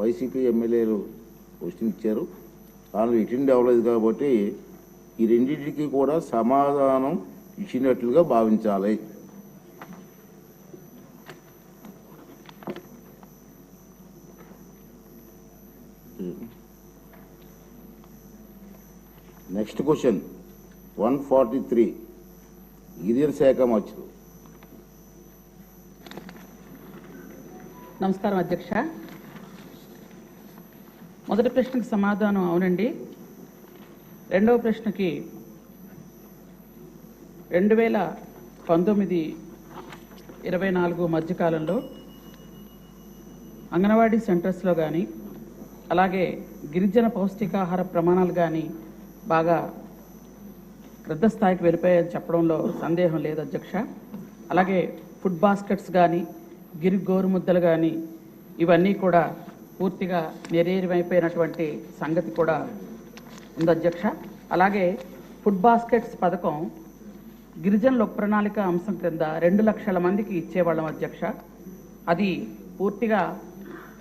YCP ఎమ్మెల్యేలు question ఇచ్చారు. వాళ్ళు అటెండ్ అవ్వలేదు కాబట్టి ఈ రెండింటికి కూడా సమాధానం ఇచ్చినట్లుగా భావించాలి. నెక్స్ట్ క్వశ్చన్ 143 గిరిజన శాఖ మంత్రులు. నమస్కారం అధ్యక్ష. మొదటి ప్రశ్నకి సమాధానం అవునండి. రెండవ ప్రశ్నకి 2019-24 మధ్యకాలంలో అంగన్వాడీ సెంటర్స్లో కానీ అలాగే గిరిజన పౌష్టికాహార ప్రమాణాలు కానీ బాగా పెద్ద స్థాయికి వెళ్ళిపోయాయని చెప్పడంలో సందేహం లేదు అధ్యక్ష. అలాగే ఫుడ్ బాస్కెట్స్ కానీ గోరుముద్దలు కానీ ఇవన్నీ కూడా పూర్తిగా నిర్వీర్యమైపోయినటువంటి సంగతి కూడా ఉంది అధ్యక్ష. అలాగే ఫుడ్ బాస్కెట్స్ పథకం గిరిజనుల ప్రణాళిక అంశం క్రింద 2 లక్షల మందికి ఇచ్చేవాళ్ళం అధ్యక్ష. అది పూర్తిగా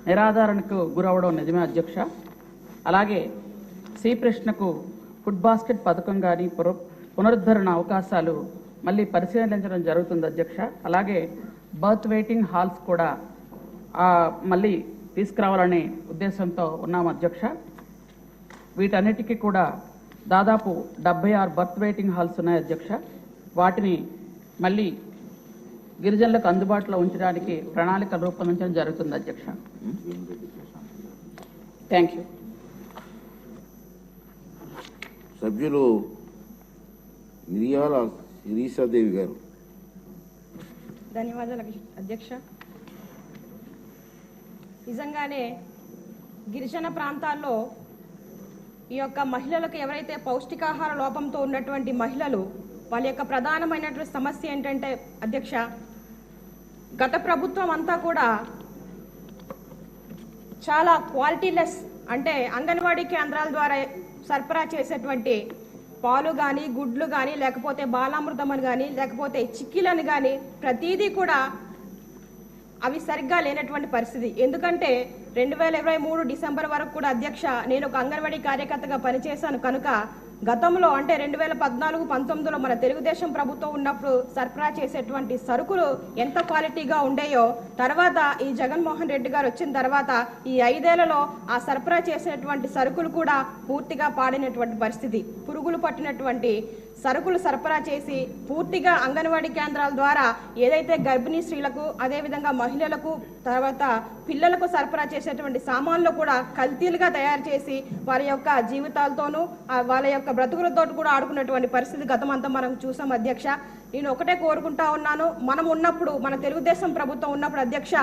నిరాధారణకు గురవడం నిజమే అధ్యక్ష. అలాగే సి ప్రశ్నకు ఫుడ్ బాస్కెట్ పథకం కానీ పునరుద్ధరణ అవకాశాలు మళ్ళీ పరిశీలించడం జరుగుతుంది అధ్యక్ష. అలాగే బర్త్ వెయిటింగ్ హాల్స్ కూడా మళ్ళీ తీసుకురావాలనే ఉద్దేశంతో ఉన్నాం అధ్యక్ష. వీటన్నిటికీ కూడా దాదాపు 76 బర్త్ వెయిటింగ్ హాల్స్ ఉన్నాయి అధ్యక్ష. వాటిని మళ్ళీ గిరిజనులకు అందుబాటులో ఉంచడానికి ప్రణాళిక రూపొందించడం జరుగుతుంది అధ్యక్ష. Thank you. సభ్యులు మిరియాల శిరీషాదేవి గారు. ధన్యవాదాలు అధ్యక్ష. నిజంగానే గిరిజన ప్రాంతాల్లో ఈ యొక్క మహిళలకు ఎవరైతే పౌష్టికాహార లోపంతో ఉన్నటువంటి మహిళలు వాళ్ళ యొక్క ప్రధానమైనటువంటి సమస్య ఏంటంటే అధ్యక్ష, గత ప్రభుత్వం అంతా కూడా చాలా క్వాలిటీలెస్ అంటే అంగన్వాడీ కేంద్రాల ద్వారా సరఫరా చేసేటువంటి పాలు కానీ గుడ్లు కానీ లేకపోతే బాలామృతం అని కానీ లేకపోతే చిక్కీలను కానీ ప్రతిదీ కూడా అవి సరిగ్గా లేనటువంటి పరిస్థితి. ఎందుకంటే 2023 డిసెంబర్ వరకు కూడా అధ్యక్ష నేను ఒక అంగన్వాడీ కార్యకర్తగా పనిచేశాను కనుక గతంలో అంటే 2014-19లో మన తెలుగుదేశం ప్రభుత్వం ఉన్నప్పుడు సరఫరా చేసేటువంటి సరుకులు ఎంత క్వాలిటీగా ఉండేయో తర్వాత ఈ జగన్మోహన్ రెడ్డి గారు వచ్చిన తర్వాత ఈ 5 ఏళ్లలో ఆ సరఫరా చేసేటువంటి సరుకులు కూడా పూర్తిగా పాడినటువంటి పరిస్థితి. పురుగులు పట్టినటువంటి సరుకులు సరఫరా చేసి పూర్తిగా అంగన్వాడీ కేంద్రాల ద్వారా ఏదైతే గర్భిణీ స్త్రీలకు అదేవిధంగా మహిళలకు తర్వాత పిల్లలకు సరఫరా చేసేటువంటి సామాన్లు కూడా కల్తీలుగా తయారు చేసి వారి యొక్క జీవితాలతోనూ వాళ్ళ యొక్క బ్రతుకులతో కూడా ఆడుకున్నటువంటి పరిస్థితి గతమంతా మనం చూసాం అధ్యక్ష. నేను ఒకటే కోరుకుంటా ఉన్నాను, మనం ఉన్నప్పుడు మన తెలుగుదేశం ప్రభుత్వం ఉన్నప్పుడు అధ్యక్ష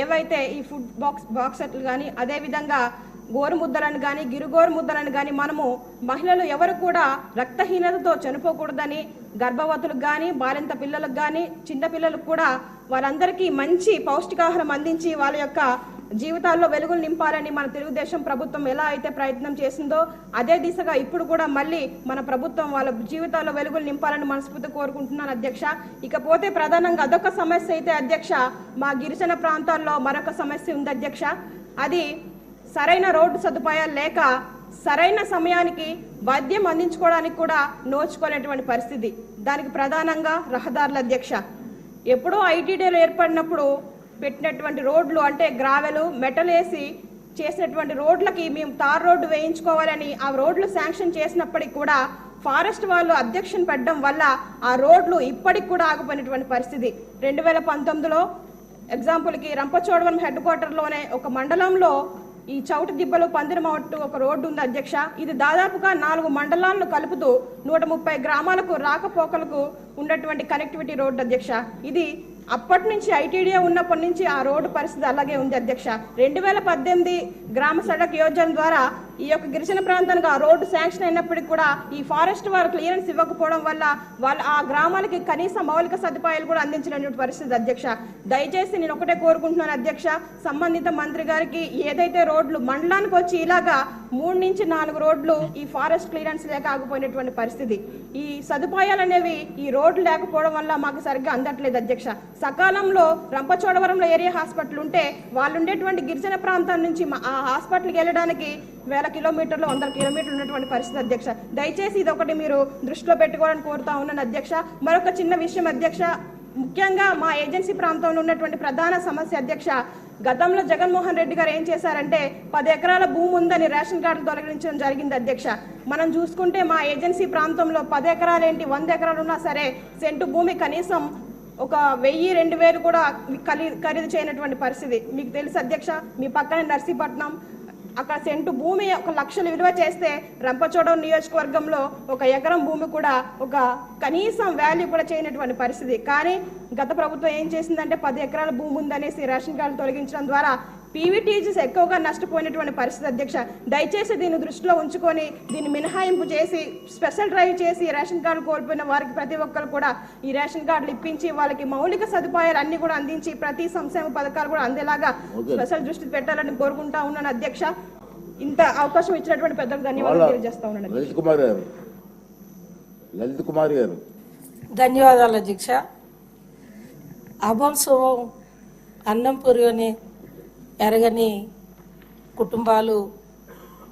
ఏవైతే ఈ ఫుడ్ బాక్సెట్లు కానీ అదేవిధంగా గోరుముద్దలను కానీ గోరుముద్దలను కానీ మనము మహిళలు ఎవరు కూడా రక్తహీనతతో చనిపోకూడదని గర్భవతులకు కానీ బాలింత పిల్లలకు కానీ చిన్నపిల్లలకు కూడా వారందరికీ మంచి పౌష్టికాహారం అందించి వాళ్ళ యొక్క జీవితాల్లో వెలుగులు నింపాలని మన తెలుగుదేశం ప్రభుత్వం ఎలా అయితే ప్రయత్నం చేసిందో అదే దిశగా ఇప్పుడు కూడా మళ్ళీ మన ప్రభుత్వం వాళ్ళ జీవితాల్లో వెలుగులు నింపాలని మనస్ఫూర్తి కోరుకుంటున్నాను అధ్యక్ష. ఇకపోతే ప్రధానంగా అదొక సమస్య అయితే అధ్యక్ష, మా గిరిజన ప్రాంతాల్లో మరొక సమస్య ఉంది అధ్యక్ష. అది సరైన రోడ్డు సదుపాయాలు లేక సరైన సమయానికి వైద్యం అందించుకోవడానికి కూడా నోచుకోలేటువంటి పరిస్థితి. దానికి ప్రధానంగా రహదారుల అధ్యక్ష. ఎప్పుడో ఐటీడీలు ఏర్పడినప్పుడు పెట్టినటువంటి రోడ్లు అంటే గ్రావెలు మెటల్ వేసి చేసినటువంటి రోడ్లకి మేము తార్ రోడ్డు వేయించుకోవాలని ఆ రోడ్లు శాంక్షన్ చేసినప్పటికీ కూడా ఫారెస్ట్ వాళ్ళు అబ్జెక్షన్ పెట్టడం వల్ల ఆ రోడ్లు ఇప్పటికి కూడా ఆగిపోయినటువంటి పరిస్థితి. 2019లో ఎగ్జాంపుల్కి రంపచోడవరం హెడ్ క్వార్టర్లోనే ఒక మండలంలో ఈ చౌటి దిబ్బలు పందిరమట్టు ఒక రోడ్డు ఉంది అధ్యక్ష. ఇది దాదాపుగా 4 మండలాలను కలుపుతూ 130 గ్రామాలకు రాకపోకలకు ఉన్నటువంటి కనెక్టివిటీ రోడ్డు అధ్యక్ష. ఇది అప్పటి నుంచి ఐటీడీఏ ఉన్నప్పటి నుంచి ఆ రోడ్డు పరిస్థితి అలాగే ఉంది అధ్యక్ష. 2018 గ్రామ సడక్ యోజన ద్వారా ఈ యొక్క గిరిజన ప్రాంతానికి ఆ రోడ్డు శాంక్షన్ అయినప్పటికీ కూడా ఈ ఫారెస్ట్ వారు క్లియరెన్స్ ఇవ్వకపోవడం వల్ల వాళ్ళ ఆ గ్రామాలకి కనీస మౌలిక సదుపాయాలు కూడా అందించినటువంటి పరిస్థితి అధ్యక్ష. దయచేసి నేను ఒకటే కోరుకుంటున్నాను అధ్యక్ష, సంబంధిత మంత్రి గారికి ఏదైతే రోడ్లు మండలానికి వచ్చి ఇలాగా 3 నుంచి 4 రోడ్లు ఈ ఫారెస్ట్ క్లియరెన్స్ లేక ఆగిపోయినటువంటి పరిస్థితి. ఈ సదుపాయాలు అనేవి ఈ రోడ్లు లేకపోవడం వల్ల మాకు సరిగ్గా అందట్లేదు అధ్యక్ష. సకాలంలో రంపచోడవరంలో ఏరియా హాస్పిటల్ ఉంటే వాళ్ళు ఉండేటువంటి గిరిజన ప్రాంతం నుంచి ఆ హాస్పిటల్కి వెళ్ళడానికి 1000 కిలోమీటర్లు 100 కిలోమీటర్లు ఉన్నటువంటి పరిస్థితి అధ్యక్ష. దయచేసి ఇది ఒకటి మీరు దృష్టిలో పెట్టుకోవాలని కోరుతా ఉన్నాను అధ్యక్ష. మరొక చిన్న విషయం అధ్యక్ష, ముఖ్యంగా మా ఏజెన్సీ ప్రాంతంలో ఉన్నటువంటి ప్రధాన సమస్య అధ్యక్ష, గతంలో జగన్మోహన్ రెడ్డి గారు ఏం చేశారంటే 10 ఎకరాల భూమి ఉందని రేషన్ కార్డులు తొలగించడం జరిగింది అధ్యక్ష. మనం చూసుకుంటే మా ఏజెన్సీ ప్రాంతంలో 10 ఎకరాలు ఏంటి 100 ఎకరాలు ఉన్నా సరే సెంటు భూమి కనీసం ఒక 1000-2000 కూడా ఖరీదు చేయనటువంటి పరిస్థితి మీకు తెలుసు అధ్యక్ష. మీ పక్కనే నర్సీపట్నం, అక్కడ సెంటు భూమి 1 లక్షలు విలువ చేస్తే రంపచోడవరం నియోజకవర్గంలో 1 ఎకరం భూమి కూడా ఒక కనీసం వాల్యూ కూడా చేయనటువంటి పరిస్థితి. కానీ గత ప్రభుత్వం ఏం చేసిందంటే 10 ఎకరాల భూమి ఉందనేసి రేషన్ కార్డు తొలగించడం ద్వారా పీవీటీజీస్ ఎక్కువగా నష్టపోయినటువంటి పరిస్థితి అధ్యక్ష. దయచేసి దీన్ని దృష్టిలో ఉంచుకొని దీన్ని మినహాయింపు చేసి స్పెషల్ డ్రైవ్ చేసి రేషన్ కార్డు కోల్పోయిన వారికి ప్రతి ఒక్కరు కూడా ఈ రేషన్ కార్డులు ఇప్పించి వాళ్ళకి మౌలిక సదుపాయాలు అన్ని కూడా అందించి ప్రతి సంక్షేమ పథకాలు కూడా అందేలాగా స్పెషల్ దృష్టి పెట్టాలని కోరుకుంటా ఉన్నాను అధ్యక్ష. ఇంత అవకాశం ఇచ్చినటువంటి పెద్దలకు ధన్యవాదాలు తెలియజేస్తా ఉన్నాను. లలిత్ కుమార్ గారు. ధన్యవాదాలు అధ్యక్ష. అభం శుభం అన్నం పురియని ఎరగని కుటుంబాలు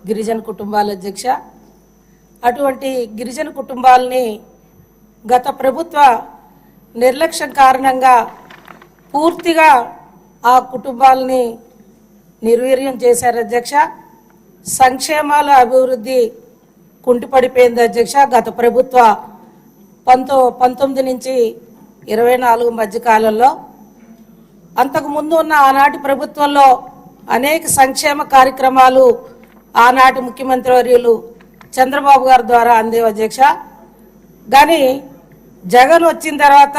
గిరిజన కుటుంబాల అధ్యక్ష. అటువంటి గిరిజన కుటుంబాలని గత ప్రభుత్వ నిర్లక్ష్యం కారణంగా పూర్తిగా ఆ కుటుంబాలని నిర్వీర్యం చేశారు అధ్యక్ష. సంక్షేమాల అభివృద్ధి కుంటిపడిపోయింది అధ్యక్ష. గత ప్రభుత్వ 19 నుంచి 24 మధ్య కాలంలో అంతకుముందు ఉన్న ఆనాటి ప్రభుత్వంలో అనేక సంక్షేమ కార్యక్రమాలు ఆనాటి ముఖ్యమంత్రి వర్యులు చంద్రబాబు గారి ద్వారా అందేవి అధ్యక్ష. కానీ జగన్ వచ్చిన తర్వాత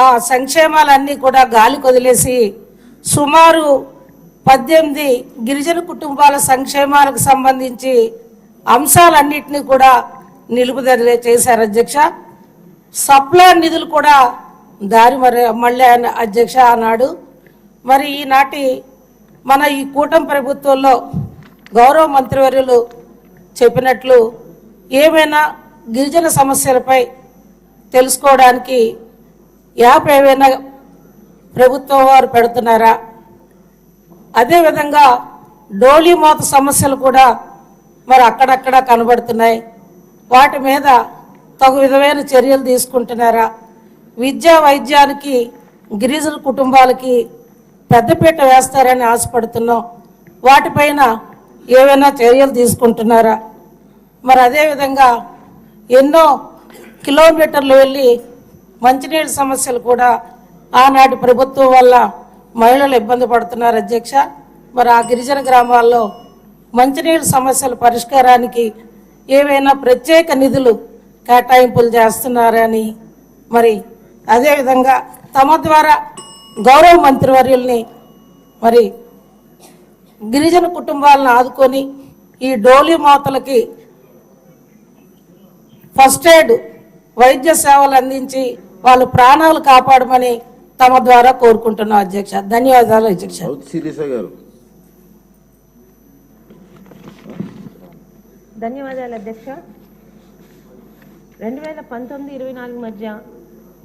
ఆ సంక్షేమాలన్నీ కూడా గాలి కొదిలేసి సుమారు 18 గిరిజన కుటుంబాల సంక్షేమాలకు సంబంధించి అంశాలన్నింటినీ కూడా నిలుపుదల చేశారు అధ్యక్ష. సప్లా నిధులు కూడా దారి మళ్ళీ అధ్యక్ష ఆనాడు. మరి ఈనాటి మన ఈ కూటమి ప్రభుత్వంలో గౌరవ మంత్రివర్యులు చెప్పినట్లు ఏమైనా గిరిజన సమస్యలపై తెలుసుకోవడానికి యాప్ ఏమైనా ప్రభుత్వం వారు పెడుతున్నారా? అదేవిధంగా డోలీ మోత సమస్యలు కూడా మరి అక్కడక్కడ కనబడుతున్నాయి. వాటి మీద తగు విధమైన చర్యలు తీసుకుంటున్నారా? విద్యా వైద్యానికి గిరిజన కుటుంబాలకి పెద్దపీట వేస్తారని ఆశపడుతున్నాం. వాటిపైన ఏవైనా చర్యలు తీసుకుంటున్నారా? మరి అదేవిధంగా ఎన్నో కిలోమీటర్లు వెళ్ళి మంచినీళ్ళ సమస్యలు కూడా ఆనాటి ప్రభుత్వం వల్ల మహిళలు ఇబ్బంది పడుతున్నారు అధ్యక్ష. మరి ఆ గిరిజన గ్రామాల్లో మంచినీళ్ళ సమస్యల పరిష్కారానికి ఏవైనా ప్రత్యేక నిధులు కేటాయింపులు చేస్తున్నారని, మరి అదేవిధంగా తమ ద్వారా గౌరవ మంత్రివర్యుల్ని మరి గిరిజన కుటుంబాలను ఆదుకొని ఈ డోలీ మోతలకి ఫస్ట్ ఎయిడ్ వైద్య సేవలు అందించి వాళ్ళ ప్రాణాలు కాపాడమని తమ ద్వారా కోరుకుంటున్నాం అధ్యక్ష. ధన్యవాదాలు అధ్యక్ష. ధన్యవాదాలు అధ్యక్ష. 2019-24 మధ్య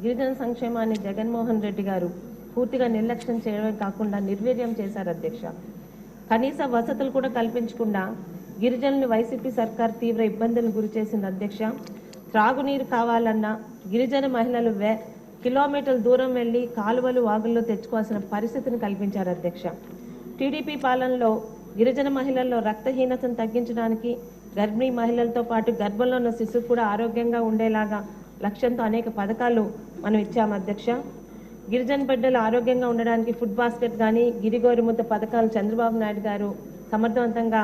గిరిజన సంక్షేమాన్ని జగన్మోహన్ రెడ్డి గారు పూర్తిగా నిర్లక్ష్యం చేయడమే కాకుండా నిర్వీర్యం చేశారు అధ్యక్ష. కనీస వసతులు కూడా కల్పించకుండా గిరిజనులు వైసీపీ సర్కార్ తీవ్ర ఇబ్బందులకు గురి చేసింది అధ్యక్ష. త్రాగునీరు కావాలన్నా గిరిజన మహిళలు కిలోమీటర్ల దూరం వెళ్లి కాలువలు వాగుల్లో తెచ్చుకోవాల్సిన పరిస్థితిని కల్పించారు అధ్యక్ష. టీడీపీ పాలనలో గిరిజన మహిళల్లో రక్తహీనతను తగ్గించడానికి గర్భిణీ మహిళలతో పాటు గర్భంలో ఉన్న శిశువు కూడా ఆరోగ్యంగా ఉండేలాగా లక్ష్యంతో అనేక పథకాలు మనం ఇచ్చాము అధ్యక్ష. గిరిజన బిడ్డలు ఆరోగ్యంగా ఉండడానికి ఫుడ్ బాస్కెట్ కానీ గిరిగోరి ముద్ద పథకాలు చంద్రబాబు నాయుడు గారు సమర్థవంతంగా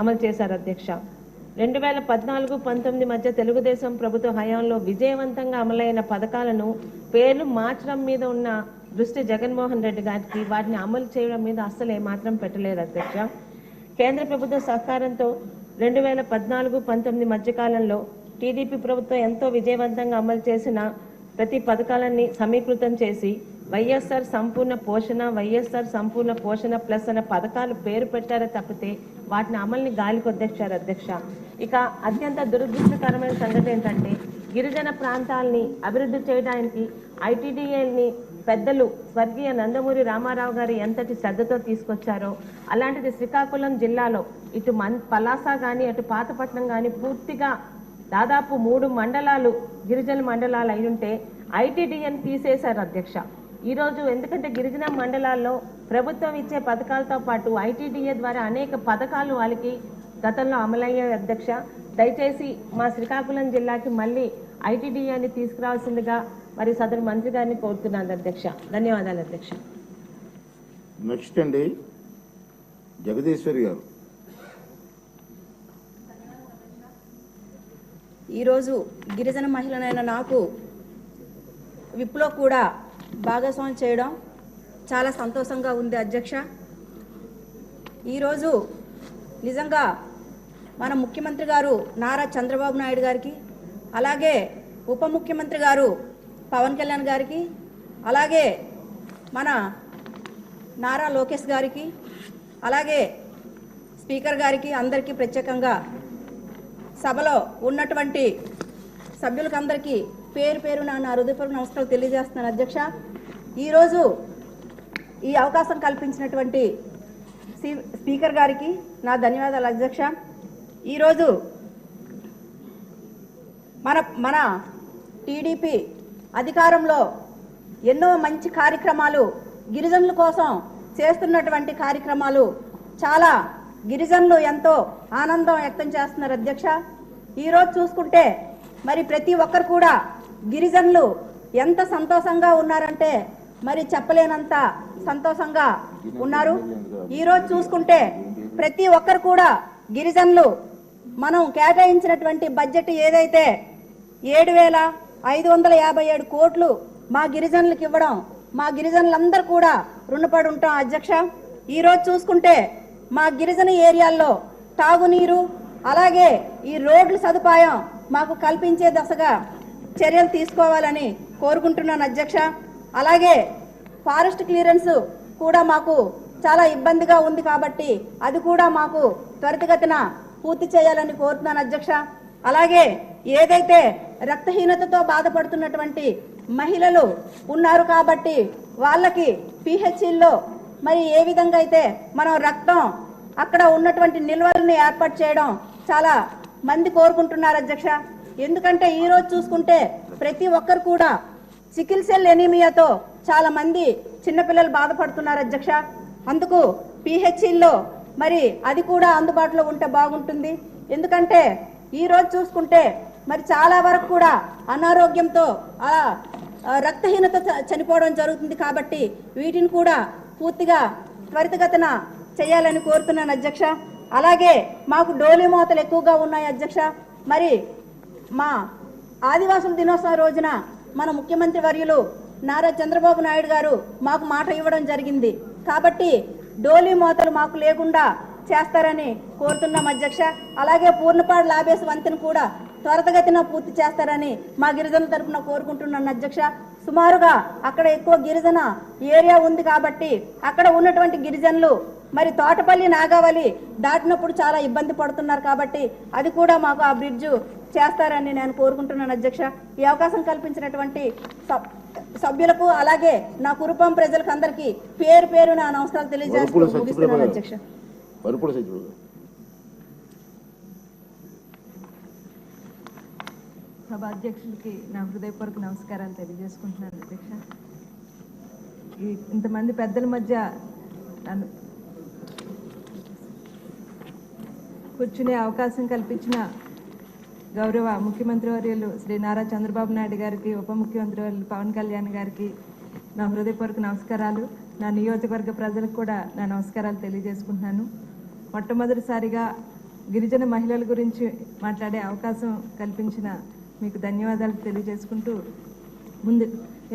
అమలు చేశారు అధ్యక్ష. 2014-19 మధ్య తెలుగుదేశం ప్రభుత్వ హయాంలో విజయవంతంగా అమలైన పథకాలను పేర్లు మార్చడం మీద ఉన్న దృష్టి జగన్మోహన్ రెడ్డి గారికి వాటిని అమలు చేయడం మీద అస్సలు ఏమాత్రం పెట్టలేదు అధ్యక్ష. కేంద్ర ప్రభుత్వ సహకారంతో 2014-19 మధ్యకాలంలో టీడీపీ ప్రభుత్వం ఎంతో విజయవంతంగా అమలు చేసిన ప్రతి పథకాలన్నీ సమీకృతం చేసి వైఎస్ఆర్ సంపూర్ణ పోషణ, వైఎస్ఆర్ సంపూర్ణ పోషణ ప్లస్ అనే పథకాలు పేరు పెట్టారే తప్పితే వాటిని అమలుని గాలి కొద్దించారు అధ్యక్ష. ఇక అత్యంత దురదృష్టకరమైన సంగతి ఏంటంటే గిరిజన ప్రాంతాలని అభివృద్ధి చేయడానికి ఐటీడీఏని పెద్దలు స్వర్గీయ నందమూరి రామారావు గారు ఎంతటి శ్రద్ధతో తీసుకొచ్చారో అలాంటిది శ్రీకాకుళం జిల్లాలో ఇటు పలాస కానీ అటు పాతపట్నం కానీ పూర్తిగా దాదాపు 3 మండలాలు గిరిజన మండలాలు అయ్యుంటే ఐటీడీఏని తీసేశారు అధ్యక్ష. ఈరోజు ఎందుకంటే గిరిజన మండలాల్లో ప్రభుత్వం ఇచ్చే పథకాలతో పాటు ఐటీడీఏ ద్వారా అనేక పథకాలు వాళ్ళకి గతంలో అమలయ్యాయి అధ్యక్ష. దయచేసి మా శ్రీకాకుళం జిల్లాకి మళ్ళీ ఐటీడీఏని తీసుకురావాల్సిందిగా మరి సదరు మంత్రి గారిని కోరుతున్నాను అధ్యక్ష. ధన్యవాదాలు అధ్యక్ష. నెక్స్ట్ అండి జగదీశ్వరి గారు. ఈరోజు గిరిజన మహిళనైన నాకు విప్లో కూడా భాగస్వామ్యం చేయడం చాలా సంతోషంగా ఉంది అధ్యక్ష. ఈరోజు నిజంగా మన ముఖ్యమంత్రి గారు నారా చంద్రబాబు నాయుడు గారికి, అలాగే ఉప ముఖ్యమంత్రి గారు పవన్ కళ్యాణ్ గారికి, అలాగే మన నారా లోకేష్ గారికి, అలాగే స్పీకర్ గారికి అందరికీ ప్రత్యేకంగా సభలో ఉన్నటువంటి సభ్యులకందరికీ పేరు పేరు నా హృదయపూర్వక నమస్కారాలు తెలియజేస్తున్నాను అధ్యక్ష. ఈరోజు ఈ అవకాశం కల్పించినటువంటి స్పీకర్ గారికి నా ధన్యవాదాలు అధ్యక్ష. ఈరోజు మన టీడీపీ అధికారంలో ఎన్నో మంచి కార్యక్రమాలు గిరిజనుల కోసం చేస్తున్నటువంటి కార్యక్రమాలు చాలా గిరిజనులు ఎంతో ఆనందం వ్యక్తం చేస్తున్నారు అధ్యక్ష. ఈరోజు చూసుకుంటే మరి ప్రతి ఒక్కరు కూడా గిరిజనులు ఎంత సంతోషంగా ఉన్నారంటే మరి చెప్పలేనంత సంతోషంగా ఉన్నారు. ఈరోజు చూసుకుంటే ప్రతి ఒక్కరు కూడా గిరిజనులు మనం కేటాయించినటువంటి బడ్జెట్ ఏదైతే 7,557 కోట్లు మా గిరిజనులకు ఇవ్వడం మా గిరిజనులందరూ కూడా రుణపడి ఉంటాం అధ్యక్ష. ఈరోజు చూసుకుంటే మా గిరిజన ఏరియాల్లో తాగునీరు అలాగే ఈ రోడ్ల సదుపాయం మాకు కల్పించే దశగా చర్యలు తీసుకోవాలని కోరుకుంటున్నాను అధ్యక్ష. అలాగే ఫారెస్ట్ క్లియరెన్స్ కూడా మాకు చాలా ఇబ్బందిగా ఉంది కాబట్టి అది కూడా మాకు త్వరితగతిన పూర్తి చేయాలని కోరుతున్నాను అధ్యక్ష. అలాగే ఏదైతే రక్తహీనతతో బాధపడుతున్నటువంటి మహిళలు ఉన్నారు కాబట్టి వాళ్ళకి పిహెచ్సిల్లో మరి ఏ విధంగా అయితే మనం రక్తం అక్కడ ఉన్నటువంటి నిల్వల్ని ఏర్పాటు చేయడం చాలా మంది కోరుకుంటున్నారు అధ్యక్ష. ఎందుకంటే ఈరోజు చూసుకుంటే ప్రతి ఒక్కరు కూడా సికిల్ సెల్ ఎనీమియాతో చాలా మంది చిన్నపిల్లలు బాధపడుతున్నారు అధ్యక్ష. అందుకు పిహెచ్సిల్లో మరి అది కూడా అందుబాటులో ఉంటే బాగుంటుంది. ఎందుకంటే ఈరోజు చూసుకుంటే మరి చాలా వరకు కూడా అనారోగ్యంతో రక్తహీనత చనిపోవడం జరుగుతుంది కాబట్టి వీటిని కూడా పూర్తిగా త్వరితగతిన చేయాలని కోరుతున్నాను అధ్యక్ష. అలాగే మాకు డోలి మోతలు ఎక్కువగా ఉన్నాయి అధ్యక్ష. మరి మా ఆదివాసుల దినోత్సవం రోజున మన ముఖ్యమంత్రి వర్యులు నారా చంద్రబాబు నాయుడు గారు మాకు మాట ఇవ్వడం జరిగింది కాబట్టి డోలి మోతలు మాకు లేకుండా చేస్తారని కోరుతున్నాం అధ్యక్ష. అలాగే పూర్ణపాడు లాబేస్ వంతెన కూడా త్వరితగతిన పూర్తి చేస్తారని మా గిరిజనుల తరఫున కోరుకుంటున్నాను అధ్యక్ష. సుమారుగా అక్కడ ఎక్కువ గిరిజన ఏరియా ఉంది కాబట్టి అక్కడ ఉన్నటువంటి గిరిజనులు మరి తోటపల్లి నాగావళి దాటినప్పుడు చాలా ఇబ్బంది పడుతున్నారు కాబట్టి అది కూడా మాకు ఆ బ్రిడ్జ్ చేస్తారని నేను కోరుకుంటున్నాను అధ్యక్ష. ఈ అవకాశం కల్పించినటువంటి సభ్యులకు అలాగే నా కురుపాం ప్రజలకు అందరికీ పేరు పేరు నా నమస్కారాలు తెలియజేస్తూ ముగిస్తున్నాను అధ్యక్ష. సభ అధ్యక్షులకి నా హృదయపూర్వక నమస్కారాలు తెలియజేసుకుంటున్నాను అధ్యక్ష. ఇంతమంది పెద్దల మధ్య నన్ను కూర్చునే అవకాశం కల్పించిన గౌరవ ముఖ్యమంత్రి వర్యులు శ్రీ నారా చంద్రబాబు నాయుడు గారికి, ఉప ముఖ్యమంత్రి వర్యులు పవన్ కళ్యాణ్ గారికి నా హృదయపూర్వక నమస్కారాలు. నా నియోజకవర్గ ప్రజలకు కూడా నా నమస్కారాలు తెలియజేసుకుంటున్నాను. మొట్టమొదటిసారిగా గిరిజన మహిళల గురించి మాట్లాడే అవకాశం కల్పించిన మీకు ధన్యవాదాలు తెలియజేసుకుంటూ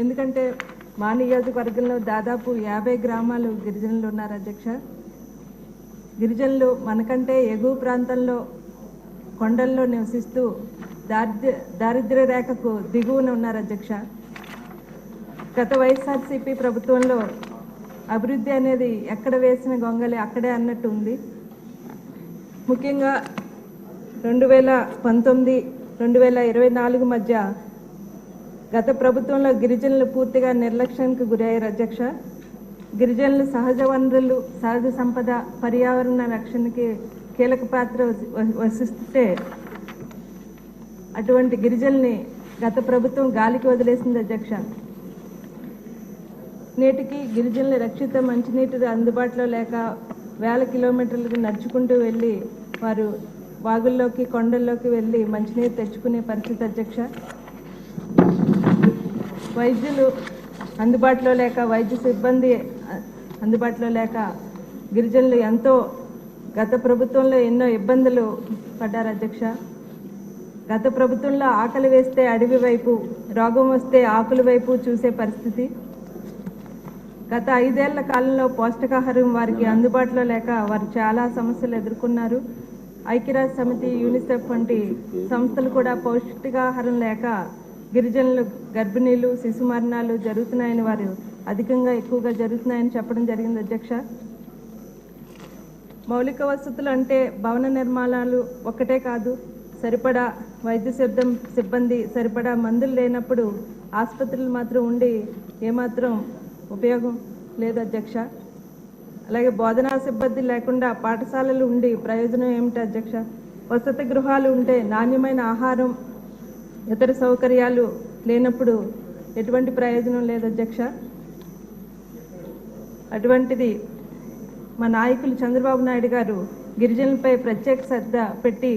ఎందుకంటే మా నియోజకవర్గంలో దాదాపు 50 గ్రామాలు గిరిజనులు ఉన్నారు అధ్యక్ష. గిరిజనులు మనకంటే ఎగువ ప్రాంతంలో కొండల్లో నివసిస్తూ దారిద్ర్య రేఖకు దిగువన ఉన్నారు అధ్యక్ష. గత వైఎస్ఆర్సీపీ ప్రభుత్వంలో అభివృద్ధి అనేది ఎక్కడ వేసిన గొంగలి అక్కడే అన్నట్టు ఉంది. ముఖ్యంగా 2019, 2024 మధ్య గత ప్రభుత్వంలో గిరిజనులు పూర్తిగా నిర్లక్ష్యానికి గురయ్యారు అధ్యక్ష. గిరిజనులు సహజ వనరులు, సహజ సంపద, పర్యావరణ రక్షణకి కీలక పాత్ర వహిస్తుంటే అటువంటి గిరిజనుల్ని గత ప్రభుత్వం గాలికి వదిలేసింది అధ్యక్ష. నేటికి గిరిజనులు రక్షిత మంచినీటి అందుబాటులో లేక వేల కిలోమీటర్లకు నడుచుకుంటూ వెళ్ళి వారు వాగుల్లోకి, కొండల్లోకి వెళ్ళి మంచినీరు తెచ్చుకునే పరిస్థితి అధ్యక్ష. వైద్యులు అందుబాటులో లేక, వైద్య సిబ్బంది అందుబాటులో లేక గిరిజనులు ఎంతో గత ప్రభుత్వంలో ఎన్నో ఇబ్బందులు పడ్డారు అధ్యక్ష. గత ప్రభుత్వంలో ఆకలి వేస్తే అడవి వైపు, రోగం వస్తే ఆకుల వైపు చూసే పరిస్థితి. గత 5 ఏళ్ల కాలంలో పౌష్టికాహారం వారికి అందుబాటులో లేక వారు చాలా సమస్యలు ఎదుర్కొన్నారు. ఐక్యరాజ్య సమితి, యూనిసెఫ్ వంటి సంస్థలు కూడా పౌష్టికాహారం లేక గిరిజనులు గర్భిణీలు, శిశు మరణాలు జరుగుతున్నాయని, వారు ఎక్కువగా జరుగుతున్నాయని చెప్పడం జరిగింది అధ్యక్ష. మౌలిక వసతులు అంటే భవన నిర్మాణాలు ఒక్కటే కాదు, సరిపడా వైద్య సిబ్బంది, సరిపడా మందులు లేనప్పుడు ఆసుపత్రులు మాత్రం ఉండి ఏమాత్రం ఉపయోగం లేదు అధ్యక్ష. అలాగే బోధనా సిబ్బంది లేకుండా పాఠశాలలు ఉండి ప్రయోజనం ఏమిటి అధ్యక్ష? వసతి గృహాలు ఉంటే నాణ్యమైన ఆహారం, ఇతర సౌకర్యాలు లేనప్పుడు ఎటువంటి ప్రయోజనం లేదు అధ్యక్ష. అటువంటిది మా నాయకులు చంద్రబాబు నాయుడు గారు గిరిజనులపై ప్రత్యేక శ్రద్ధ పెట్టి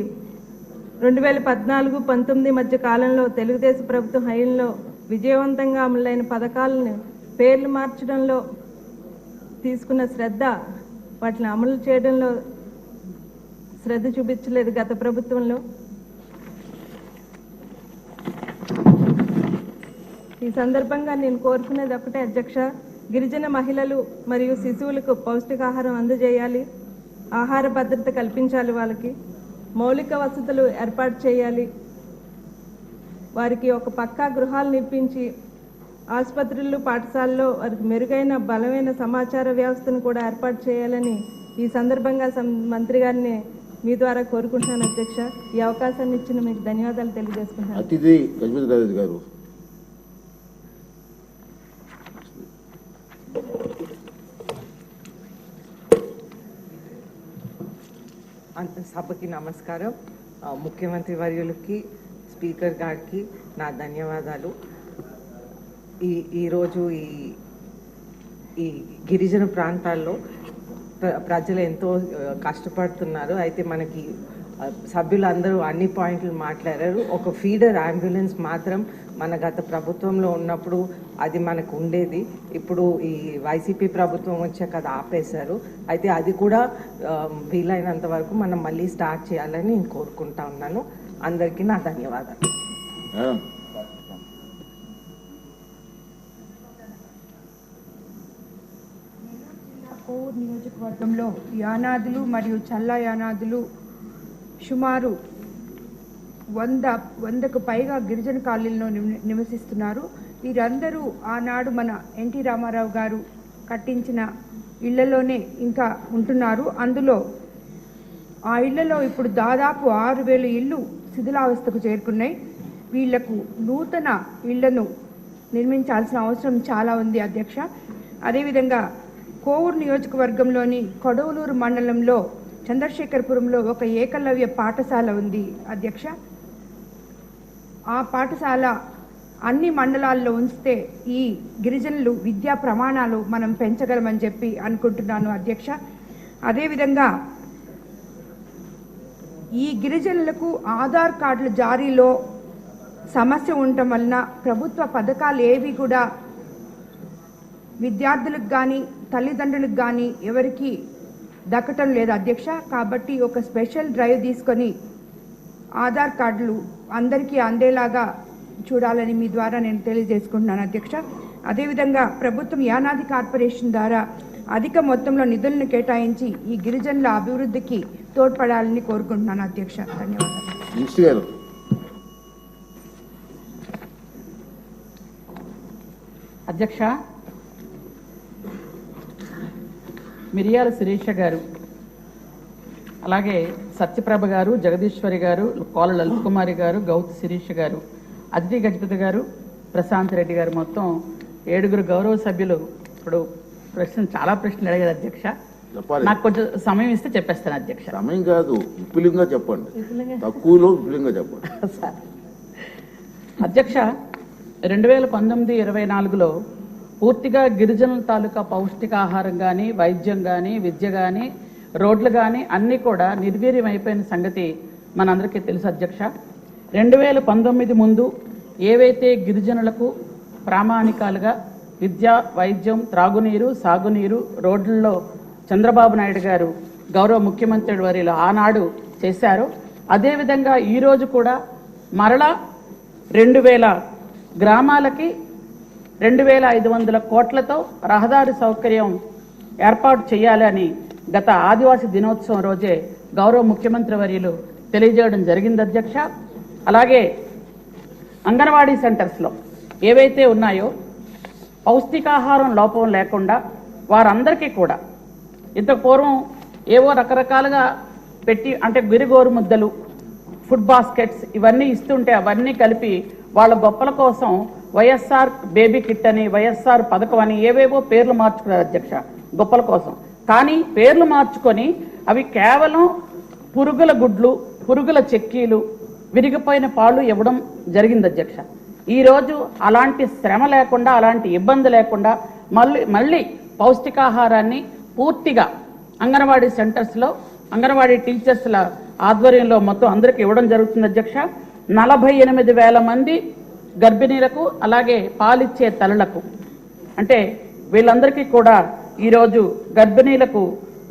2014-19 మధ్య కాలంలో తెలుగుదేశం ప్రభుత్వం హయాంలో విజయవంతంగా అమలైన పథకాలను పేర్లు మార్చడంలో తీసుకున్న శ్రద్ధ, వాటిని అమలు చేయడంలో శ్రద్ధ చూపించలేదు గత ప్రభుత్వంలో. ఈ సందర్భంగా నేను కోరుకునేది ఒకటే అధ్యక్ష, గిరిజన మహిళలు మరియు శిశువులకు పౌష్టికాహారం అందజేయాలి, ఆహార భద్రత కల్పించాలి, వాళ్ళకి మౌలిక వసతులు ఏర్పాటు చేయాలి, వారికి ఒక పక్కా గృహాలు నిర్మించి ఆసుపత్రులు, పాఠశాలలో వారికి మెరుగైన బలమైన సమాచార వ్యవస్థను కూడా ఏర్పాటు చేయాలని ఈ సందర్భంగా మంత్రి గారిని మీ ద్వారా కోరుకుంటున్నాను అధ్యక్ష. ఈ అవకాశాన్ని ఇచ్చిన మీకు ధన్యవాదాలు తెలియజేసుకుంటున్నాను. అతిథి గజపతి గారు. సభకి నమస్కారం. ముఖ్యమంత్రి వర్యులకి, స్పీకర్ గారికి నా ధన్యవాదాలు. ఈరోజు ఈ గిరిజన ప్రాంతాల్లో ప్రజలు ఎంతో కష్టపడుతున్నారు. అయితే మనకి సభ్యులందరూ అన్ని పాయింట్లు మాట్లాడారు. ఒక ఫీడర్ అంబులెన్స్ మాత్రం మన గత ప్రభుత్వంలో ఉన్నప్పుడు అది మనకు ఉండేది. ఇప్పుడు ఈ వైసీపీ ప్రభుత్వం వచ్చాక అది ఆపేశారు. అయితే అది కూడా వీలైనంత వరకు మనం మళ్ళీ స్టార్ట్ చేయాలని నేను కోరుకుంటా ఉన్నాను. అందరికీ నా ధన్యవాదాలు. కోవూరు నియోజకవర్గంలో యానాదులు మరియు చల్లా యానాదులు సుమారు 100కు పైగా గిరిజన కాలనీల్లో నివసిస్తున్నారు. వీరందరూ ఆనాడు మన ఎన్టీ రామారావు గారు కట్టించిన ఇళ్లలోనే ఇంకా ఉంటున్నారు. అందులో ఆ ఇళ్లలో ఇప్పుడు దాదాపు 6000 ఇళ్ళు శిథిలావస్థకు చేరుకున్నాయి. వీళ్లకు నూతన ఇళ్లను నిర్మించాల్సిన అవసరం చాలా ఉంది అధ్యక్ష. అదేవిధంగా కోవూరు నియోజకవర్గంలోని కొడవలూరు మండలంలో చంద్రశేఖరపురంలో ఒక ఏకలవ్య పాఠశాల ఉంది అధ్యక్ష. ఆ పాఠశాల అన్ని మండలాల్లో ఉంచితే ఈ గిరిజనులు విద్యా ప్రమాణాలు మనం పెంచగలమని చెప్పి అనుకుంటున్నాను అధ్యక్ష. అదేవిధంగా ఈ గిరిజనులకు ఆధార్ కార్డుల జారీలో సమస్య ఉండటం వలన ప్రభుత్వ పథకాలు ఏవి కూడా విద్యార్థులకు కానీ తల్లిదండ్రులకు కానీ ఎవరికి దక్కటం లేదు అధ్యక్ష. కాబట్టి ఒక స్పెషల్ డ్రైవ్ తీసుకొని ఆధార్ కార్డులు అందరికీ అందేలాగా చూడాలని మీ ద్వారా నేను తెలియజేసుకుంటున్నాను అధ్యక్ష. అదేవిధంగా ప్రభుత్వం యానాది కార్పొరేషన్ ద్వారా అధిక మొత్తంలో నిధులను కేటాయించి ఈ గిరిజనుల అభివృద్ధికి తోడ్పడాలని కోరుకుంటున్నాను అధ్యక్ష. ధన్యవాదాలు. మినిస్టర్ గారు. అధ్యక్ష, మిరియాల శిరీష గారు, అలాగే సత్యప్రభ గారు, జగదీశ్వరి గారు, కోల లలిత కుమారి గారు, గౌతు శిరీష గారు, అదితి గజపతి గారు, ప్రశాంత్ రెడ్డి గారు, మొత్తం 7 గౌరవ సభ్యులు ఇప్పుడు చాలా ప్రశ్నలు అడిగారు అధ్యక్ష. నాకు కొంచెం సమయం ఇస్తే చెప్పేస్తాను అధ్యక్ష. సమయం కాదు, విపులంగా చెప్పండి, తక్కువలో విపులంగా చెప్పండి. అధ్యక్ష, 2019-24లో పూర్తిగా గిరిజనుల తాలూకా పౌష్టికాహారం కానీ, వైద్యం కానీ, విద్య కానీ, రోడ్లు కానీ అన్నీ కూడా నిర్వీర్యం అయిపోయిన సంగతి మనందరికీ తెలుసు అధ్యక్ష. 2019 ముందు ఏవైతే గిరిజనులకు ప్రామాణికాలుగా విద్య, వైద్యం, త్రాగునీరు, సాగునీరు, రోడ్లలో చంద్రబాబు నాయుడు గారు గౌరవ ముఖ్యమంత్రి వర్యులు ఆనాడు చేశారో అదేవిధంగా ఈరోజు కూడా మరలా 2000 గ్రామాలకి 2500 కోట్లతో రహదారి సౌకర్యం ఏర్పాటు చేయాలని గత ఆదివాసీ దినోత్సవం రోజే గౌరవ ముఖ్యమంత్రి వర్యులు తెలియజేయడం జరిగింది అధ్యక్ష. అలాగే అంగన్వాడీ సెంటర్స్లో ఏవైతే ఉన్నాయో పౌష్టికాహారం లోపం లేకుండా వారందరికీ కూడా ఇంతకు పూర్వం ఏవో రకరకాలుగా పెట్టి అంటే గిరిగోరు ముద్దలు, ఫుడ్ బాస్కెట్స్ ఇవన్నీ ఇస్తుంటే అవన్నీ కలిపి వాళ్ళ గొప్పల కోసం వైఎస్ఆర్ బేబీ కిట్ అని, వైఎస్ఆర్ పథకం అని ఏవేవో పేర్లు మార్చుకున్నారు అధ్యక్ష గొప్పల కోసం. కానీ పేర్లు మార్చుకొని అవి కేవలం పురుగుల గుడ్లు, పురుగుల చెక్కీలు, విరిగిపోయిన పాలు ఇవ్వడం జరిగింది అధ్యక్ష. ఈరోజు అలాంటి శ్రమ లేకుండా, అలాంటి ఇబ్బంది లేకుండా మళ్ళీ పౌష్టికాహారాన్ని పూర్తిగా అంగన్వాడీ సెంటర్స్లో అంగన్వాడీ టీచర్స్ల ఆధ్వర్యంలో మొత్తం అందరికీ ఇవ్వడం జరుగుతుంది అధ్యక్ష. 48,000 మంది గర్భిణీలకు అలాగే పాలిచ్చే తల్లులకు అంటే వీళ్ళందరికీ కూడా ఈరోజు గర్భిణీలకు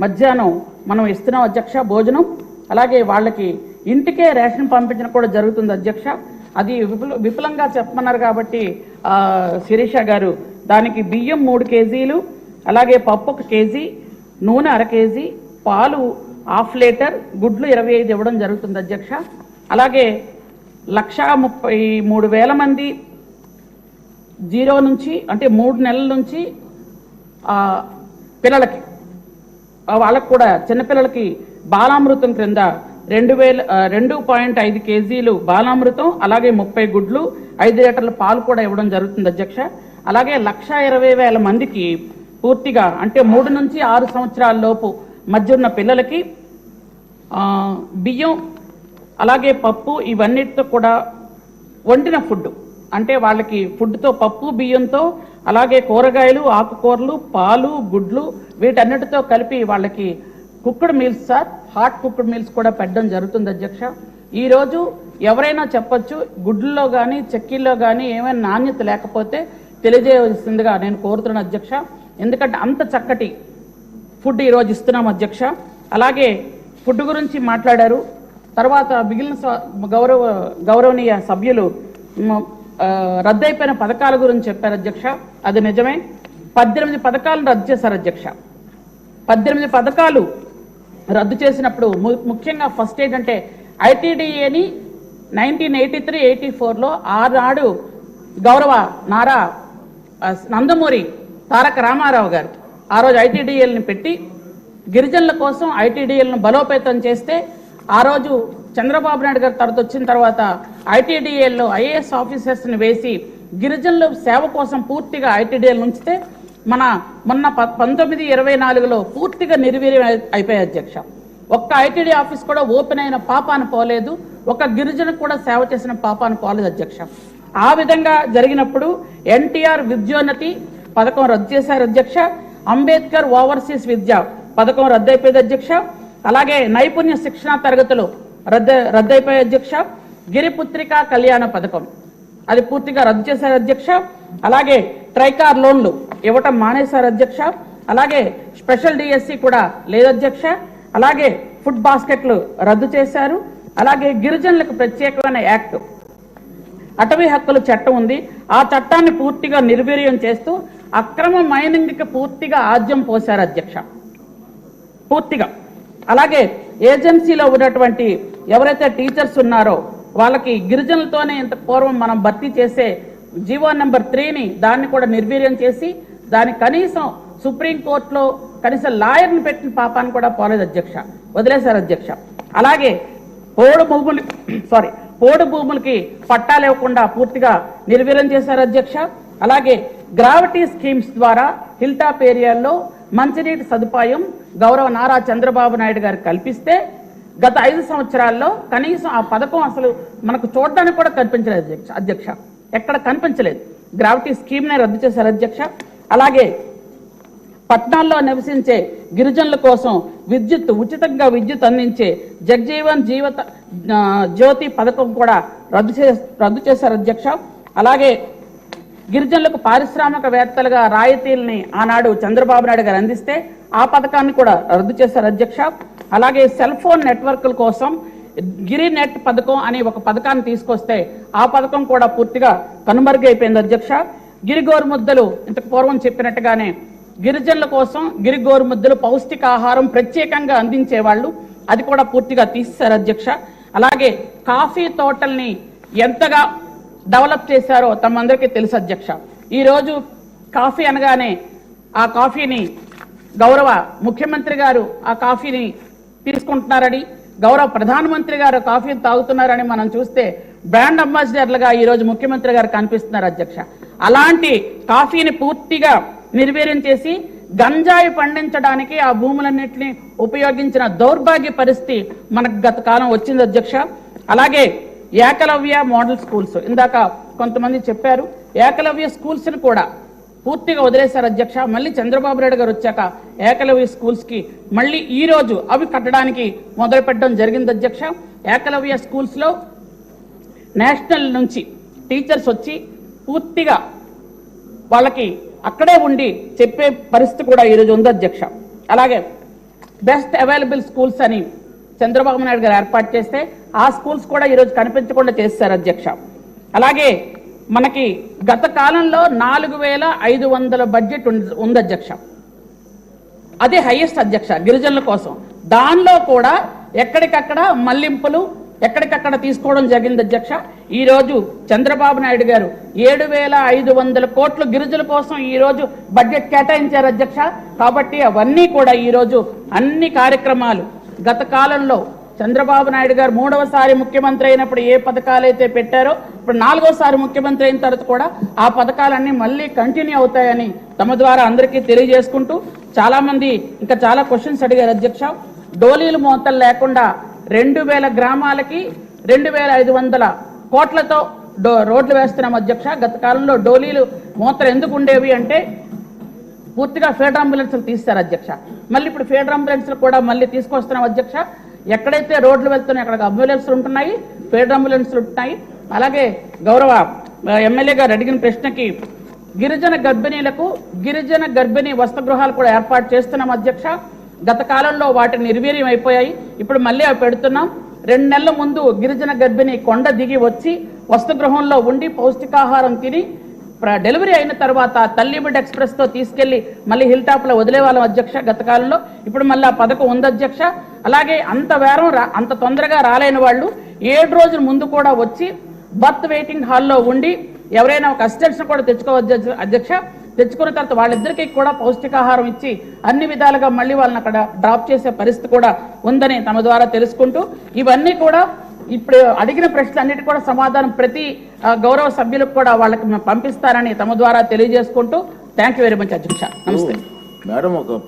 మధ్యాహ్నం మనం ఇస్తున్నాం అధ్యక్ష భోజనం. అలాగే వాళ్ళకి ఇంటికే రేషన్ పంపించడం కూడా జరుగుతుంది అధ్యక్ష. అది విపులంగా చెప్పమన్నారు కాబట్టి శిరీష గారు దానికి బియ్యం 3 కేజీలు, అలాగే పప్పు 1 కేజీ, నూనె 1/2 కేజీ, పాలు 1/2 లీటర్, గుడ్లు 25 ఇవ్వడం జరుగుతుంది అధ్యక్ష. అలాగే 1,33,000 మంది 0 నుంచి అంటే 3 నెలల నుంచి పిల్లలకి వాళ్ళకు కూడా చిన్నపిల్లలకి బాలామృతం క్రింద 2.5 కేజీలు బాలామృతం, అలాగే 30 గుడ్లు, 5 లీటర్ల పాలు కూడా ఇవ్వడం జరుగుతుంది అధ్యక్ష. అలాగే 1,20,000 మందికి పూర్తిగా అంటే 3 నుంచి 6 సంవత్సరాల లోపు మధ్య ఉన్న పిల్లలకి బియ్యం, అలాగే పప్పు ఇవన్నిటితో కూడా వండిన ఫుడ్ అంటే వాళ్ళకి ఫుడ్తో పప్పు బియ్యంతో అలాగే కూరగాయలు, ఆకుకూరలు, పాలు, గుడ్లు వీటన్నిటితో కలిపి వాళ్ళకి cooked meals sir, hot cooked meals కూడా పెట్టడం జరుగుతుంది అధ్యక్ష. ఈరోజు ఎవరైనా చెప్పొచ్చు గుడ్లలో కానీ చెక్కీల్లో కానీ ఏమైనా నాణ్యత లేకపోతే తెలియజేయవలసిందిగా నేను కోరుతున్నాను అధ్యక్ష. ఎందుకంటే అంత చక్కటి ఫుడ్ ఈరోజు ఇస్తున్నాం అధ్యక్ష. అలాగే ఫుడ్ గురించి మాట్లాడారు. తర్వాత మిగిలిన గౌరవనీయ సభ్యులు రద్దయిపోయిన పథకాల గురించి చెప్పారు అధ్యక్ష. అది నిజమే. 18 పథకాలను రద్దు చేశారు అధ్యక్ష. 18 పథకాలు రద్దు చేసినప్పుడు ముఖ్యంగా ఫస్ట్ ఏంటంటే ఐటీడీఏని 1983-84లో ఆనాడు గౌరవ నారా నందమూరి తారక రామారావు గారు ఆ రోజు ఐటీడీఎల్ని పెట్టి గిరిజనుల కోసం ఐటీడీఎల్ను బలోపేతం చేస్తే ఆ రోజు చంద్రబాబు నాయుడు గారు తర్వాత వచ్చిన తర్వాత ఐటీడీఎల్లో ఐఏఎస్ ఆఫీసర్స్ని వేసి గిరిజనుల సేవ కోసం పూర్తిగా ఐటీడీఎల్ ఉంచితే మొన్న 1924లో పూర్తిగా నిర్వీర్యం అయిపోయాయి అధ్యక్ష. ఒక్క ఐటీడీ ఆఫీస్ కూడా ఓపెన్ అయిన పాపాన పోలేదు, ఒక్క గిరిజన కూడా సేవ చేసిన పాపాన పోలేదు అధ్యక్ష. ఆ విధంగా జరిగినప్పుడు ఎన్టీఆర్ విద్యోన్నతి పథకం రద్దు చేశారు అధ్యక్ష. అంబేద్కర్ ఓవర్సీస్ విద్య పథకం రద్దయిపోయింది అధ్యక్ష. అలాగే నైపుణ్య శిక్షణ తరగతులు రద్దయిపోయాయి అధ్యక్ష. గిరిపుత్రిక కళ్యాణ పథకం అది పూర్తిగా రద్దు చేశారు అధ్యక్ష. అలాగే ట్రైకార్ లోన్లు ఇవ్వటం మానేశారు అధ్యక్ష. అలాగే స్పెషల్ డిఎస్సి కూడా లేదు అధ్యక్ష. అలాగే ఫుడ్ బాస్కెట్లు రద్దు చేశారు. అలాగే గిరిజనులకు ప్రత్యేకమైన యాక్ట్ అటవీ హక్కుల చట్టం ఉంది, ఆ చట్టాన్ని పూర్తిగా నిర్వీర్యం చేస్తూ అక్రమ మైనింగ్కి పూర్తిగా ఆద్యం పోశారు అధ్యక్ష, పూర్తిగా. అలాగే ఏజెన్సీలో ఉన్నటువంటి ఎవరైతే టీచర్స్ ఉన్నారో వాళ్ళకి గిరిజనులతోనే ఇంత పూర్వం మనం భర్తీ చేసే జీవో నెంబర్ 3ని దాన్ని కూడా నిర్వీర్యం చేసి దాని కనీసం సుప్రీంకోర్టులో కనీసం లాయర్ని పెట్టిన పాపాన్ని కూడా పోలేదు అధ్యక్ష, వదిలేశారు అధ్యక్ష. అలాగే పోడు భూములకి పట్టాలు ఇవ్వకుండా పూర్తిగా నిర్వీర్యం చేశారు అధ్యక్ష. అలాగే గ్రావిటీ స్కీమ్స్ ద్వారా హిల్ టాప్ ఏరియాల్లో మంచినీటి సదుపాయం గౌరవ నారా చంద్రబాబు నాయుడు గారు కల్పిస్తే గత 5 సంవత్సరాల్లో కనీసం ఆ పథకం అసలు మనకు చూడడానికి కూడా కనిపించలేదు అధ్యక్ష, ఎక్కడ కనిపించలేదు. గ్రావిటీ స్కీమ్నే రద్దు చేశారు అధ్యక్ష. అలాగే పట్టణాల్లో నివసించే గిరిజనుల కోసం ఉచితంగా విద్యుత్ అందించే జగ్జీవన్ జ్యోతి పథకం కూడా రద్దు చేశారు అధ్యక్ష. అలాగే గిరిజనులకు పారిశ్రామికవేత్తలుగా రాయితీల్ని ఆనాడు చంద్రబాబు నాయుడు గారు అందిస్తే ఆ పథకాన్ని కూడా రద్దు చేశారు అధ్యక్ష. అలాగే సెల్ ఫోన్ నెట్వర్క్ల కోసం గిరి నెట్ పథకం అనే ఒక పథకాన్ని తీసుకొస్తే ఆ పథకం కూడా పూర్తిగా కనుమరుగైపోయింది అధ్యక్ష. గిరి గోరుముద్దలు ఇంతకు పూర్వం చెప్పినట్టుగానే గిరిజనుల కోసం గిరి గోరుముద్దలు పౌష్టికాహారం ప్రత్యేకంగా అందించేవాళ్ళు, అది కూడా పూర్తిగా తీసేశారు అధ్యక్ష. అలాగే కాఫీ తోటల్ని ఎంతగా డెవలప్ చేశారో తమందరికీ తెలుసు అధ్యక్ష. ఈరోజు కాఫీ అనగానే ఆ కాఫీని గౌరవ ముఖ్యమంత్రి గారు ఆ కాఫీని తీసుకుంటున్నారని, గౌరవ ప్రధానమంత్రి గారు కాఫీని తాగుతున్నారని మనం చూస్తే బ్రాండ్ అంబాసిడర్లుగా ఈరోజు ముఖ్యమంత్రి గారు కనిపిస్తున్నారు అధ్యక్ష. అలాంటి కాఫీని పూర్తిగా నిర్వీర్యం చేసి గంజాయి పండించడానికి ఆ భూములన్నింటినీ ఉపయోగించిన దౌర్భాగ్య పరిస్థితి మనకు గత కాలం వచ్చింది అధ్యక్ష. అలాగే ఏకలవ్య మోడల్ స్కూల్స్, ఇందాక కొంతమంది చెప్పారు, ఏకలవ్య స్కూల్స్ని కూడా పూర్తిగా వదిలేశారు అధ్యక్ష. మళ్ళీ చంద్రబాబు నాయుడు గారు వచ్చాక ఏకలవ్య స్కూల్స్కి మళ్ళీ ఈరోజు అవి కట్టడానికి మొదలు పెట్టడం జరిగింది అధ్యక్ష. ఏకలవ్య స్కూల్స్లో నేషనల్ నుంచి టీచర్స్ వచ్చి పూర్తిగా వాళ్ళకి అక్కడే ఉండి చెప్పే పరిస్థితి కూడా ఈరోజు ఉంది అధ్యక్ష. అలాగే బెస్ట్ అవైలబుల్ స్కూల్స్ అని చంద్రబాబు నాయుడు గారు ఏర్పాటు చేస్తే ఆ స్కూల్స్ కూడా ఈరోజు కనిపించకుండా చేశారు అధ్యక్ష. అలాగే మనకి గత కాలంలో 4500 బడ్జెట్ ఉంది అధ్యక్ష, అదే హైయెస్ట్ అధ్యక్ష గిరిజనుల కోసం. దానిలో కూడా ఎక్కడికక్కడ మళ్లింపులు ఎక్కడికక్కడ తీసుకోవడం జరిగింది అధ్యక్ష. ఈరోజు చంద్రబాబు నాయుడు గారు 7500 కోట్లు గిరిజనుల కోసం ఈరోజు బడ్జెట్ కేటాయించారు అధ్యక్ష. కాబట్టి అవన్నీ కూడా ఈరోజు అన్ని కార్యక్రమాలు గత కాలంలో చంద్రబాబు నాయుడు గారు 3వసారి ముఖ్యమంత్రి అయినప్పుడు ఏ పథకాలు అయితే పెట్టారో ఇప్పుడు 4వసారి ముఖ్యమంత్రి అయిన తర్వాత కూడా ఆ పథకాలన్నీ మళ్ళీ కంటిన్యూ అవుతాయని తమ ద్వారా అందరికీ తెలియజేసుకుంటూ, చాలా మంది ఇంకా చాలా క్వశ్చన్స్ అడిగారు అధ్యక్ష. డోలీలు మోతలు లేకుండా 2000 గ్రామాలకి 2500 కోట్లతో రోడ్లు వేస్తున్నాం అధ్యక్ష. గత కాలంలో డోలీలు మోతలు ఎందుకు ఉండేవి అంటే పూర్తిగా ఫీడర్ అంబులెన్స్లు తీస్తారు అధ్యక్ష. మళ్ళీ ఇప్పుడు ఫీడర్ అంబులెన్స్లు కూడా మళ్ళీ తీసుకొస్తున్నాం అధ్యక్ష. ఎక్కడైతే రోడ్లు వెళ్తున్నాయి అక్కడ అంబులెన్స్లు ఉంటున్నాయి, ఫీడర్ అంబులెన్స్లు ఉంటున్నాయి. అలాగే గౌరవ ఎమ్మెల్యే గారు అడిగిన ప్రశ్నకి గిరిజన గర్భిణీ వసతిగృహాలు కూడా ఏర్పాటు చేస్తున్నాం అధ్యక్ష. గత కాలంలో వాటిని నిర్వీర్యం అయిపోయాయి, ఇప్పుడు మళ్ళీ అవి పెడుతున్నాం. 2 నెలల ముందు గిరిజన గర్భిణి కొండ దిగి వచ్చి వసతిగృహంలో ఉండి పౌష్టికాహారం తిని డెలివరీ అయిన తర్వాత తల్లిబిడ్డ ఎక్స్ప్రెస్తో తీసుకెళ్లి మళ్ళీ హిల్ టాప్లో వదిలేవాళ్ళం అధ్యక్ష గత కాలంలో. ఇప్పుడు మళ్ళీ ఆ పథకం ఉంది అధ్యక్ష. అలాగే అంత తొందరగా రాలేని వాళ్ళు 7 రోజుల ముందు కూడా వచ్చి బర్త్ వెయిటింగ్ హాల్లో ఉండి ఎవరైనా ఒక అసిస్టెంట్స్ని కూడా తెచ్చుకోవచ్చు అధ్యక్ష. తెచ్చుకున్న తర్వాత వాళ్ళిద్దరికీ కూడా పౌష్టికాహారం ఇచ్చి అన్ని విధాలుగా మళ్ళీ వాళ్ళని అక్కడ డ్రాప్ చేసే పరిస్థితి కూడా ఉందని తమ ద్వారా తెలుసుకుంటూ, ఇవన్నీ కూడా ఇప్పుడు అడిగిన ప్రశ్నలన్నిటి కూడా సమాధానం ప్రతి గౌరవ సభ్యులకు కూడా వాళ్ళకి పంపిస్తారని తమ ద్వారా తెలియజేసుకుంటూ థ్యాంక్ యూ వెరీ మచ్ అధ్యక్ష. నమస్తే మేడం. ఒక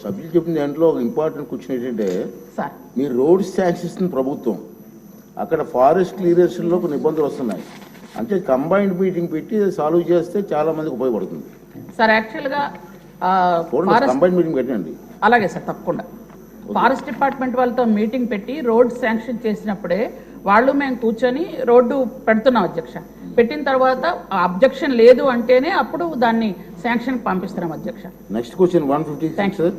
సభ్యులు చెప్పిన దాంట్లో ఒక ఇంపార్టెంట్ క్వశ్చన్ ఏంటంటే, మీ రోడ్ శాంక్షన్ ఇస్తుంది ప్రభుత్వం, అక్కడ ఫారెస్ట్ క్లియరెన్స్లో కొన్ని ఇబ్బందులు వస్తున్నాయి, అంటే కంబైన్డ్ మీటింగ్ పెట్టి సాల్వ్ చేస్తే చాలా మందికి ఉపయోగపడుతుంది సార్. యాక్చువల్గా కంబైన్డ్ మీటింగ్ పెట్టండి. అలాగే సార్, తప్పకుండా ఫారెస్ట్ డిపార్ట్మెంట్ వాళ్ళతో మీటింగ్ పెట్టి రోడ్ శాంక్షన్ చేసినప్పుడే వాళ్ళు మేము కూర్చొని రోడ్డు పెడుతున్నాం అధ్యక్ష. పెట్టిన తర్వాత అబ్జెక్షన్ లేదు అంటేనే అప్పుడు దాన్ని శాంక్షన్ పంపిస్తున్నాం అధ్యక్ష. Next question 156 sir.